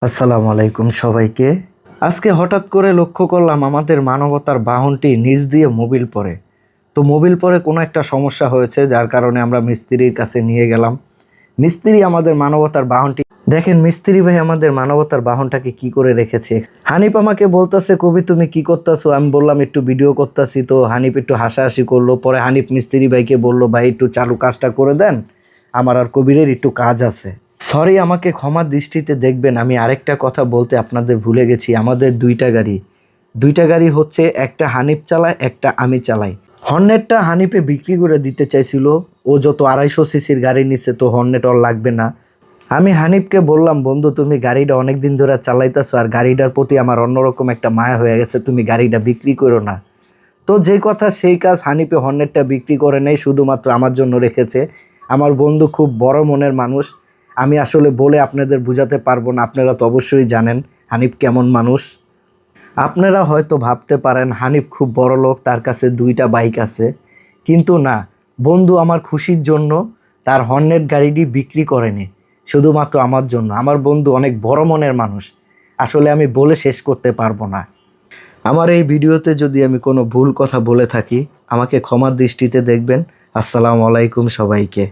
আসসালামু আলাইকুম সবাইকে। আজকে হঠাৎ করে লক্ষ্য করলাম আমাদের মানবতার বাহনটি নিচ দিয়ে মোবিল পড়ে। তো মোবিল পড়ে কোনো একটা সমস্যা হয়েছে, যার কারণে আমরা মিস্ত্রির কাছে নিয়ে গেলাম। মিস্ত্রি আমাদের মানবতার বাহনটি দেখেন, মিস্ত্রি ভাই আমাদের মানবতার বাহনটাকে কি করে রেখেছে। হানিফ আমাকে বলতেছে, কবি তুমি কি করতেছো? আমি বললাম একটু ভিডিও করতেছি। তো হানিফ একটু হাসাহাসি করলো। পরে হানিফ মিস্ত্রি ভাইকে বললো, ভাই একটু চালু কাজটা করে দেন, আমার আর কবিরের একটু কাজ আছে। সরি, আমাকে ক্ষমার দৃষ্টিতে দেখবেন। আমি আরেকটা কথা বলতে আপনাদের ভুলে গেছি। আমাদের দুইটা গাড়ি হচ্ছে, একটা হানিফ চালায়, একটা আমি চালাই। হর্নেটটা হানিফে বিক্রি করে দিতে চাইছিল। ও যত 250 সিসির গাড়ি নিচ্ছে, তো হর্নেট ওর লাগবে না। আমি হানিফকে বললাম, বন্ধু তুমি গাড়িটা অনেক দিন ধরে চালাইতেছো, আর গাড়িটার প্রতি আমার অন্যরকম একটা মায়া হয়ে গেছে, তুমি গাড়িটা বিক্রি করো না। তো যে কথা সেই কাজ, হানিফে হর্নেটটা বিক্রি করে নেই, শুধুমাত্র আমার জন্য রেখেছে। আমার বন্ধু খুব বড় মনের মানুষ। আমি আসলে বলে আপনাদের বোঝাতে পারবো না। আপনারা তো অবশ্যই জানেন হানিফ কেমন মানুষ। আপনারা হয়তো ভাবতে পারেন হানিফ খুব বড় লোক, তার কাছে 2টা বাইক আছে। কিন্তু না, বন্ধু আমার খুশির জন্য তার হর্নেট গাড়িটি বিক্রি করেনি, শুধুমাত্র আমার জন্য। আমার বন্ধু অনেক বড় মনের মানুষ। আসলে আমি বলে শেষ করতে পারবো না। আমার এই ভিডিওতে যদি আমি কোনো ভুল কথা বলে থাকি, আমাকে ক্ষমার দৃষ্টিতে দেখবেন। আসসালামু আলাইকুম সবাইকে।